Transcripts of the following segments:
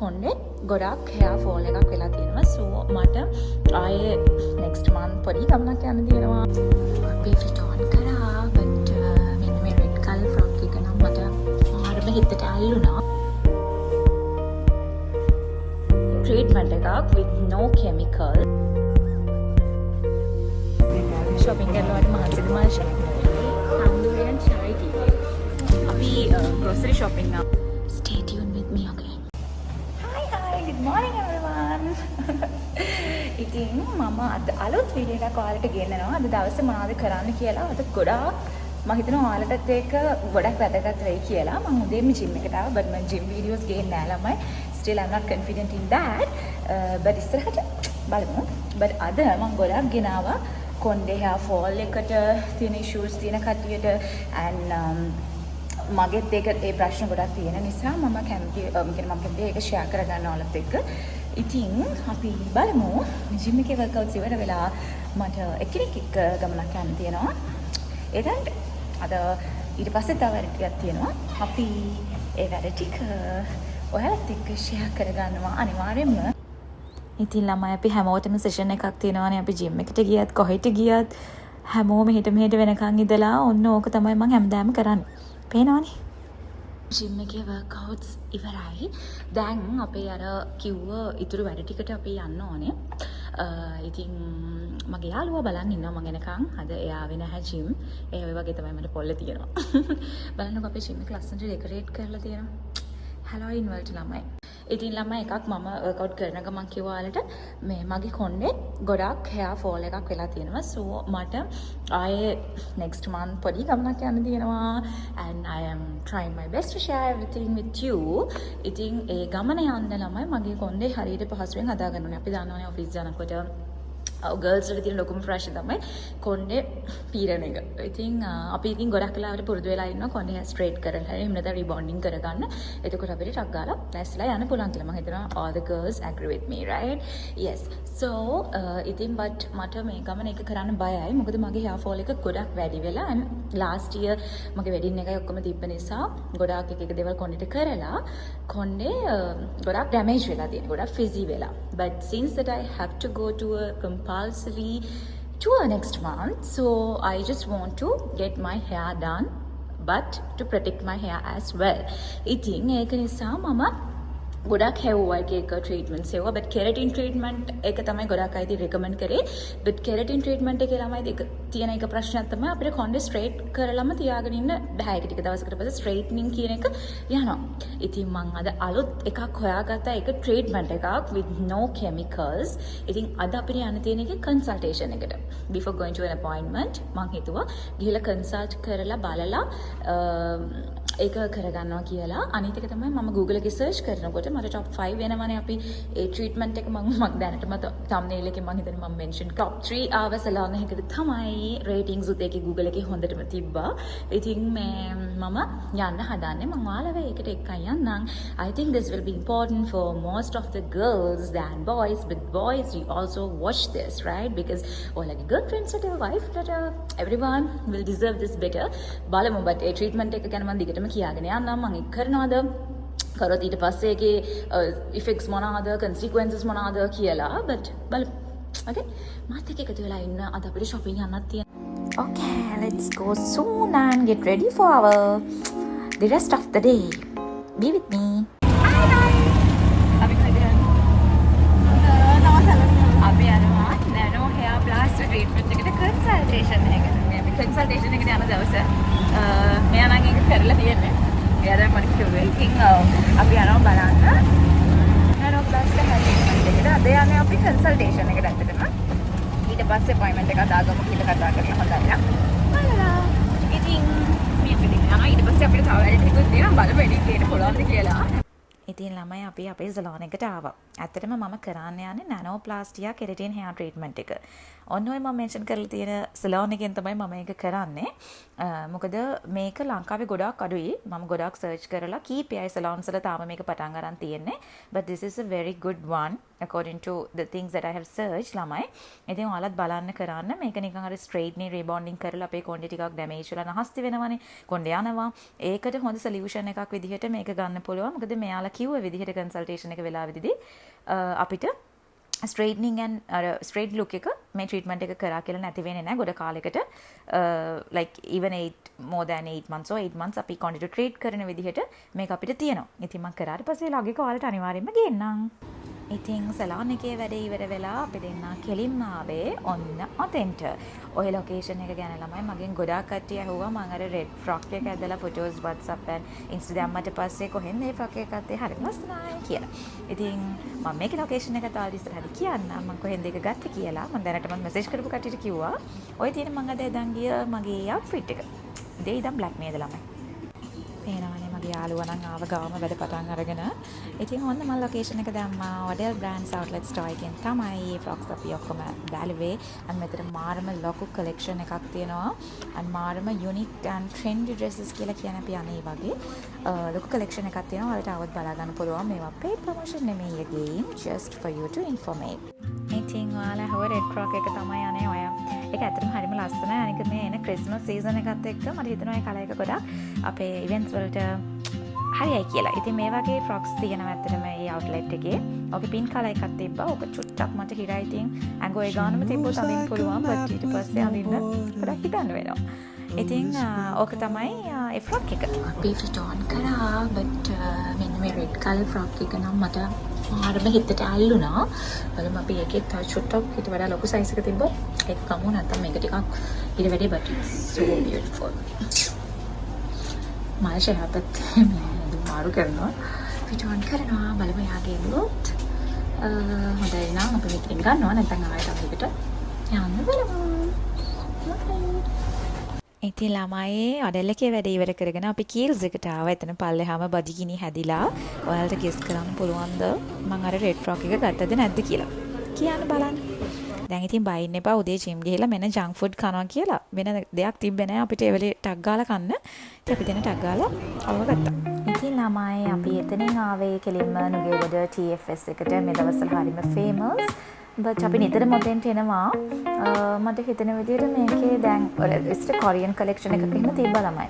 කොණ්ඩේ ගොඩක් hair fall එකක් වෙලා තියෙනවා. so මට ආයේ next month පොඩි ගමනක් යන්න තියෙනවා. අපි fit on කරා but මෙන්න මේ red color frock එක නම් මට හරිම හිතට ඇල්ලුණා. treatment එකක් with no chemical. shopping කරනකොට මහන්සිද මාෂා. Tandoori chai tea. අපි grocery shopping now. Stay tuned with me, okay? Hi, good morning everyone. ඉතින් මම අද අලුත් වීඩියෝ එකක් ඔයාලට ගෙන්නනවා. අද දවසේ මොනවද කරන්න කියලා. අද ගොඩාක් මම හිතනවා ඔයාලටත් ඒක ගොඩක් වැදගත් වෙයි කියලා. මම උදේම gym එකට ආවා. but මම gym videos ගේන්නේ නැහැ ළමයි. Still I'm not confident in that. but ඉස්සරහට බලමු. but අද මම ගොඩක් ගෙනාවා කොණ්ඩේ hair fall එකට තියෙන issues තියෙන කට්ටියට and මගෙත් ඒක ඒ ප්‍රශ්න ගොඩක් තියෙන නිසා මම කැමති ඒක ෂෙයා කරගන්න ඔයාලත් එක්ක. ඉතින් අපි බලමු ජිම් එකේ වර්ක්අවුට්ස් ඉවර වෙලා මට එක්කෙනෙක් එක්ක ගමනක් යන්න තියෙනවා. ඒකට අද ඊට පස්සේ තව වැඩ ටිකක් තියෙනවා. අපි ඒ වැඩ ටික ඔයාලත් එක්ක ෂෙයා කරගන්නවා අනිවාර්යෙන්ම. ඉතින් ළමයි අපි හැමෝටම සෙෂන් එකක් තියෙනවානේ. අපි ජිම් එකට ගියත් කොහෙට ගියත් හැමෝම මෙහෙට වෙනකන් ඉඳලා ඔන්න ඕක තමයි මම හැමදාම කරන්නේ. පේනවනේ ජිම් එකේ වර්ක්අවුට්ස් ඉවරයි. දැන් අපේ අර කිව්ව ඉතුරු වැඩ ටිකට අපි යන්න ඕනේ. ඉතින් මගේ යාළුවා බලන් ඉන්නවා මම එනකන්. අද එයා ආවේ නැහැ ජිම්. ඒ වගේ තමයි මට පොල්ල තියෙනවා. බලන්නකෝ අපේ ජිම් එක ලස්සනට ඩෙකොරේට් කරලා තියෙනවා. හැලෝයින් වලට ළමයි. ඉතින් ළමයි එකක් මම වර්ක්අවුට් කරන ගමන් කිව්වා ඔයාලට මේ මගේ කොණ්ඩේ ගොඩක් hair fall එකක් වෙලා තියෙනවා. so මට ආයේ next month පොඩි ගමනක් යන්න තියෙනවා and I am trying my best to share everything with you. ඉතින් ඒ ගමන යන්න ළමයි මගේ කොණ්ඩේ හරියට පහසුවෙන් හදා ගන්න ඕනේ. අපි දන්නවනේ ඔෆිස් යනකොට ගර්ල්ස් වල තියෙන ලොකුම ප්‍රශ්නේ තමයි කොණ්ඩේ පීරන එක. ඉතින් අපි ඉතින් ගොඩක් වෙලාවට පුරුදු වෙලා ඉන්නවා කොණ්ඩේ hair straight කරලා. එහෙම නැත්නම් rebonding කරගන්න. එතකොට අපිට ටක් ගාලා නැස්ලා යන්න පුළුවන් කියලා. මම හිතනවා all the girls agree with me, right? Yes. so ඉතින් but මට මේ ගමන එක කරන්න බයයි. මොකද මගේ hair fall එක ගොඩක් වැඩි වෙලා and last year මගේ wedding එකයි ඔක්කොම තිබ්බ නිසා ගොඩාක් එක දේවල් කොණ්ඩේට කරලා කොණ්ඩේ ගොඩක් damage වෙලා තියෙනවා. ගොඩක් frizzy වෙලා. but since that I have to go to a compulsory tour next month, so I just want to get my hair done but to protect my hair as well. ඉතින් ඒක නිසා මම ගොඩක් හැවුවා එක ට්‍රීට්මන්ට්ස් ඒවා but keratin treatment එක තමයි ගොඩක් අය ඉතින් recommend කරේ. but keratin treatment එකේ ළමයි දෙක තියෙන එක ප්‍රශ්නයක් තමයි අපිට කොණ්ඩේ straight කරලම තියාගෙන ඉන්න බෑ. ඒක ටික දවසකට පස්සේ straightening කියන එක යනවා. ඉතින් මම අද අලුත් එකක් හොයාගත්තා. ඒක treatment එකක් with no chemicals. ඉතින් අද අපිට යන්න තියෙන එකේ consultation එකට. before going to an appointment මම හිතුවා ගිහලා consult කරලා බලලා ඒක කරගන්නවා කියලා. අනිත් එක තමයි මම Google එකේ search කරනකොට මට top 5 වෙනවනේ අපි ඒ treatment එක මම දැනටම thumbnail එකේ මම හිතන්නේ මම mention top 3 ආව salon එකකට තමයි ratings උත් ඒකේ Google එකේ හොඳටම තිබ්බා. ඉතින් මම යන්න හදන්නේ මම ඔයාලව ඒකට එක්කන් යන්නම්. I think this will be important for most of the girls than boys, but boys you also watch this, right? because ඔයාලගේ girlfriends ට wife ට everyone will deserve this better. බලමු but ඒ treatment එක ගැන මම දිගටම කියාගෙන යන්නම්. මම ඒක කරනවාද කරොත් ඊට පස්සේ ඒකේ effects මොනවාද consequences මොනවාද කියලා but බලමු. okay මාත් එක්ක එකතු වෙලා ඉන්න. අද අපිට shopping යන්නත් තියෙනවා. okay let's go soon and get ready for the rest of the day. be with me. අපි යනවා nano hair blast treatment එකට consultation එකට. මේ consultation එකට යන දවසේ මෙයා නම් ඒක කරලා තියෙන්නේ. එයා දැන් මට කිව්වේ ඉතින් අපි යනවා බලන්න nano blast hair treatment එකට. අද යන්නේ අපි consultation එකට ඇත්තටම. ඊට පස්සේ appointment එක දාගමු කියලා කතා කරලා හොඳයි නේද? බලලා. ඉතින් මේක දිහා ඊට පස්සේ අපිට තව වැඩ ටිකක් තියෙනවා. බලමු එඩිට් කරන්න පුළුවන්ද කියලා. ඉතින් ළමයි අපි අපේ සලෝන් එකට ආවා. ඇත්තටම මම කරන්න යන්නේ නැනෝප්ලාස්ටියා කෙරටින් hair treatment එක. ඔන්න ඔය මම මෙන්ෂන් කරලා තියෙන සලෝන් එකෙන් තමයි මම ඒක කරන්නේ. මොකද මේක ලංකාවේ ගොඩක් අඩුයි. මම ගොඩක් සර්ච් කරලා කීපයයි සලෝන්ස් වල තාම මේක පටන් ගන්න තියෙන්නේ. but this is a very good one according to the things that I have searched ළමයි. ඉතින් ඔයාලත් බලන්න කරන්න. මේක නිකන් අර straightening rebonding කරලා අපේ කොණ්ඩේ ටිකක් damage වෙලා නැහස්ති වෙනවනේ. කොණ්ඩේ යනවා. ඒකට හොඳ solution එකක් විදිහට මේක ගන්න පුළුවන්. මොකද මෙයාලා කිව්ව විදිහට කන්සල්ටේෂන් එක වෙලාවෙදිදී අපිට ස්ට්‍රේට්නින් ඇන් ස්ට්‍රේට් ලුක් එක මේ ට්‍රීට්මන්ට් එක කරා කියලා නැති වෙන්නේ නැහැ ගොඩ කාලයකට like even 8 more than 8 months or 8 months අපි continue treat කරන විදිහට මේක අපිට තියෙනවා. ඉතින් මම කරාට පස්සේ ලගේක ඔයාලට අනිවාර්යෙන්ම ගේන්නම්. ඉතින් සලාන් එකේ වැඩේ ඉවර වෙලා අපි දෙන්නා කෙලින්ම ආවේ ඔන්න අතෙන්ට. ඔය ලොකේෂන් එක ගැන ළමයි මගෙන් ගොඩාක් කට්ටිය අහුවා මම අර රෙඩ් ෆ්‍රොක් එක ඇදලා ෆොටෝස් WhatsApp and Insta දැම්මට පස්සේ කොහෙන්ද මේ ෆ්‍රොක් එක ගත්තේ හරි ලස්සනයි කියලා. ඉතින් මම මේකේ ලොකේෂන් එක තාම ඉස්සරහට කියන්නම් මම කොහෙන්ද ඒක ගත්තේ කියලා. මම දැනටමත් මෙසේජ් කරපු කට්ටියට කිව්වා. ඔය තියෙන මම අද එදන් ගිය මගේ outfit එක. දෙයි දම් බ්ලැක් නේද ළමයි. පේනවනේ මගේ යාළුවා නම් ආව ගාම වැඩ පටන් අරගෙන. ඉතින් ඔන්න මම ලොකේෂන් එක දැම්මා Odell Brands Outlet Store එකෙන් තමයි මේ ෆ්‍රොක්ස් අපි ඔක්කොම බැලුවේ. අන්න මෙතන මාරම ලොකු collection එකක් තියෙනවා. අන්න මාරම unique and trendy dresses කියලා කියන අපි අනේ වගේ ලොකු collection එකක් තියෙනවා. ඔයාලට આવත් බලා ගන්න පුළුවන්. මේවා paid promotion නෙමෙයි again just for you to informate. ඉතින් ඔයාලා හොර red frock එක තමයි අනේ ඔය. ඒක ඇත්තටම හරිම ලස්සනයි. අනික මේ එන Christmas season එකත් එක්ක මට හිතෙනවා ඒ කලර් එක ගොඩක් අපේ events වලට හරියයි කියලා. ඉතින් මේ වගේ ෆ්‍රොක්ස් තියෙනවා ඇත්තටම මේ අවුට්ලෙට් එකේ. ඔකේ පින්ක් කලර් එකක් තිබ්බා. ඔක චුට්ටක් මට හිරයි ඉතින් ඇඟේ ගානම තිබ්බොත් අඳින්න පුළුවන්. බට් ඊට පස්සේ අඳින්න ගොඩක් හිතන්න වෙනවා. ඉතින් ඕක තමයි ඒ ෆ්‍රොක් එක. අපි ෆිට ඔන් කරා බට් මෙන්න මේ රෙඩ් කලර් ෆ්‍රොක් එක නම් මට මාරම හිතට ඇල්ලුණා. බලමු අපි ඒකේ තව චුට්ටක් ඊට වඩා ලොකු සයිස් එක තිබ්බොත් ඒක කමු නැත්නම් මේක ටිකක් ඊට වැඩි but it's so beautiful. මම ෂහපත් මාරු කරනවා ෆිට ඔන් කරනවා බලමු යාගේ ලුක් හොඳයි නම් අපි මෙතනින් ගන්නවා නැත්නම් ආයෙත් අපිට යන්න බලමු. ඉතින් ළමයි අඩල් එකේ වැඩ ඉවර කරගෙන අපි කීල්ස් එකට ආවා. එතන පල්ලෙහාම බඩගිනි හැදිලා. ඔයාලට ගෙස් කරන්න පුළුවන්ද මම අර රෙඩ් ෆ්‍රොක් එක ගත්තද නැද්ද කියලා? කියන්න බලන්න. දැන් ඉතින් බයින්න එපා උදේ ජිම් ගිහලා මෙන්න ජංක් ෆුඩ් කනවා කියලා. වෙන දෙයක් තිබ්බේ නැහැ අපිට ඒ වෙලේ ටක් ගාලා කන්න. ඉතින් අපි දෙන ටක් ගාලා අවව ගත්තා. ඉතින් ළමයි අපි එතනින් ආවේ කෙලින්ම නුගේගොඩ TFS එකට. මේ දවස්වල හරිම ෆේමස්. but අපි නිතරම ඔතෙන්ට එනවා. මට හිතෙන විදිහට මේකේ දැන් ඉස්ට කොරියන් කලෙක්ෂන් එකක එහෙම තිබ්බා ළමයි.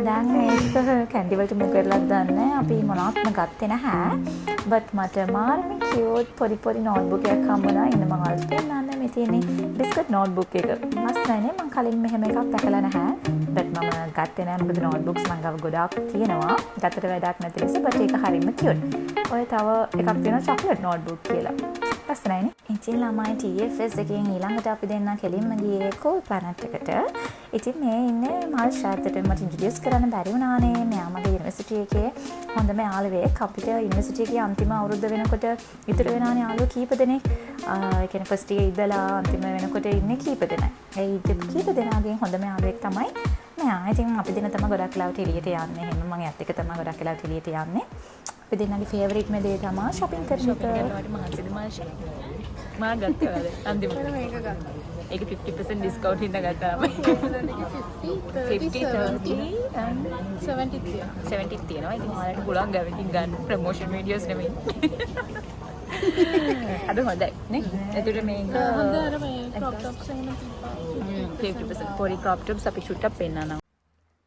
දැන් මේක කැන්ඩි වලට මුව කරලා දන්නේ අපි මොනවත්ම ගත්තේ නැහැ. but මට මාර්ම කියුට් පොඩි නෝට්බුක් එකක් හම්බුණා. ඉන්න මම අල්ස් පෙන්නන්නේ මේ තියෙන්නේ බිස්කට් නෝට්බුක් එක. මස්නයිනේ මම කලින් මෙහෙම එකක් දැකලා නැහැ. but මම ගත්තේ නැහැ මොකද නෝට්බුක්ස් මම ගාව ගොඩාක් තියෙනවා. ගතට වැඩක් නැති නිසා but ඒක හරියම කියුට්. ඔය තව එකක් තියෙනවා චොක්ලට් නෝට්බුක් කියලා. ලස්සනයිනේ. ඉතින් ළමයි TFS එකෙන් ඊළඟට අපි දෙන්නා කෙලින්ම ගියේ Cool Planet එකට. ඉතින් මේ ඉන්නේ මල් ෂාට්ට මට ඉන්ට්‍රොඩියුස් කරන්න බැරි වුණානේ. මෙයා මගේ යුනිවර්සිටි එකේ හොඳම යාළුවෙක්. අපිට යුනිවර්සිටි එකේ අන්තිම අවුරුද්ද වෙනකොට ඉතුරු වෙනානේ යාළුවෝ කීප දෙනෙක්. ඒ කියන්නේ ෆස්ට් ඉයර් ඉඳලා අන්තිම වෙනකොට ඉන්නේ කීප දෙනෙක්. ඒ කීප දෙනාගෙන් හොඳම යාළුවෙක් තමයි මෙයා. ඉතින් අපි දෙන තමයි ගොඩක් ලාවට එළියට යන්නේ. එහෙනම් මම එයත් එක්ක තමයි ගොඩක් ලාවට එළියට යන්නේ. අපි දෙන්නගේ ෆේවරිට් මේ දේ තමයි shopping කරන එක. මහන්සිද මාෂි. මා ගත්තා වල අන්තිමට මේක ගත්තා. ඒක 50% ඩිස්කවුන්ට් හින්දා ගත්තා. 50 30 and 70 තියෙනවා. ඉතින් ඔයාලට පුළුවන් ගාවින් ගන්න ප්‍රොමෝෂන් වීඩියෝස් නෙමෙයි. අද හොඳයි නේ. ඒතර මේක හොඳ අර මේ ක්‍රොප් টොප්ස් එහෙම තිබ්බා. 50% පොඩි ක්‍රොප් টොප්ස් අපි චුට්ටක් පෙන්නනවා.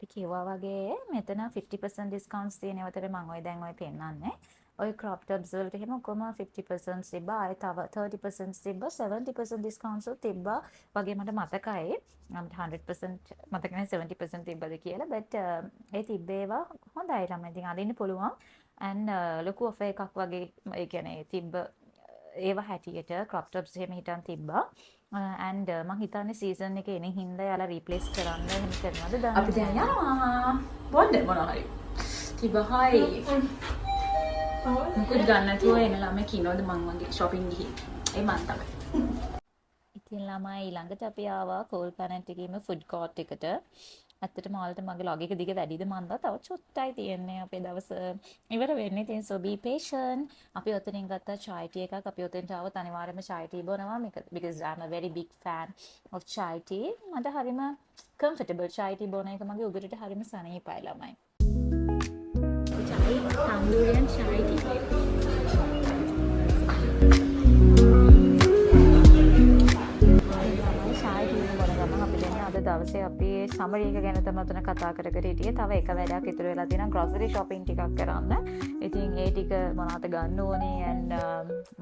අපි කිව්වා වගේ මෙතන 50% ඩිස්කවුන්ට්ස් තියෙන ඒවතර මම ඔය දැන් ඔය පෙන්නන්නේ. ඔය ක්‍රොප් টොප්ස් වලට එහෙම කොහොම 50% තිබ්බා. ආයෙ තව 30% තිබ්බා. 70% ඩිස්කවුන්ට්ස් තිබ්බා. වගේ මට මතකයි. මට 100% මතක නැහැ 70% තිබ්බද කියලා. but ඒ තිබ්බේවා හොඳයි ළමයි. ඉතින් අදින්න පුළුවන්. and ලොකු ඔෆර් එකක් වගේ ඒ කියන්නේ තිබ්බ ඒවා හැටියට ක්‍රොප් টොප්ස් එහෙම හිටන් තිබ්බා. and මම හිතන්නේ සීසන් එකේ එන හින්දා යාලා රීප්ලේස් කරන්න එහෙම කරනවද දැන් අපි දැන් යනවා බොන්න මොනවා හරි තිබහයි මොකද ගන්න නැතුව එන ළමයි කිනෝද මං වගේ shopping ගිහින් ඒ මං තමයි ඉතින් ළමයි ඊළඟට අපි ආවා Cool Planet එකේම food court එකට ඇත්තටම ඔයාලට මගේ log එක දිග වැඩිද මන්ද තව චොට්ටයි තියෙන්නේ අපේ දවස ඉවර වෙන්නේ. ඉතින් so be patient. අපි ඔතනින් ගත්තා chai tea එකක්. අපි ඔතෙන්ට ආවොත් අනිවාර්යයෙන්ම chai tea බොනවා. because I'm a very big fan of chai tea. මට හරිම comfortable chai tea බොන එක මගේ උගුරට හරිම සනීපයි ළමයි. chai tandoori and chai tea. දවසේ අපි සමරි එක ගැන තමයි උතන කතා කර කර හිටියේ. තව එක වැඩක් ඉතුරු වෙලා තියෙනවා grocery shopping ටිකක් කරන්න. ඉතින් ඒ ටික මොනවද ගන්න ඕනේ and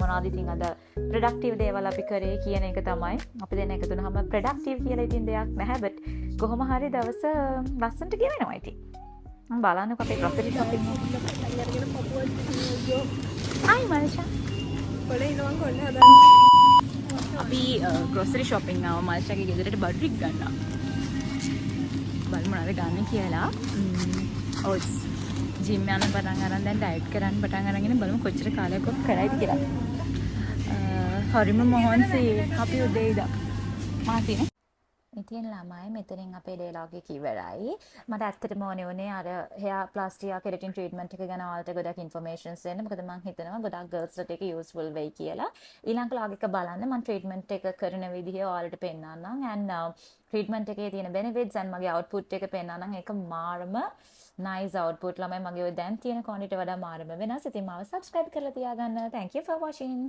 මොනවද ඉතින් අද productive දේවල් අපි කරේ කියන එක තමයි. අපි දෙන්න එකතු වුණාම productive කියලා ඉතින් දෙයක් නැහැ but කොහොම හරි දවස ලස්සනට ගෙවෙනවා ඉතින්. මම බලන්නකෝ අපේ grocery shopping Hi Marsha. අපි grocery shopping ආව මාල්ෂාගේ ගෙදරට බඩු ටික ගන්නවා. බලමු මොනවද ගන්න කියලා. ඔස් ජිම් යන පටන් අරන් දැන් ඩයට් කරන්න පටන් අරගෙන බලමු කොච්චර කාලයක් ඔක් කරයිද කියලා. හරිම මොහොන්සි අපි උදේ ඉඳන් මාසිනේ. ඉතින් ළමයි මෙතනින් අපේ ඩයලොග් එක ඉවරයි. මට ඇත්තටම ඕනේ වුණේ අර hair plastia keratin treatment එක ගැන ඔයාලට ගොඩක් informations දෙන්න. මොකද මම හිතනවා ගොඩක් girlsලට ඒක useful වෙයි කියලා. ඊළඟ log එක බලන්න මම treatment එක කරන විදිහ ඔයාලට පෙන්නන්නම්. and treatment එකේ තියෙන benefits and මගේ output එක පෙන්නන්නම්. ඒක මාරම nice output. ළමයි මගේ ඔය දැන් තියෙන quantity වඩා මාරම වෙනස්. ඉතින් මාව subscribe කරලා තියාගන්න. Thank you for watching.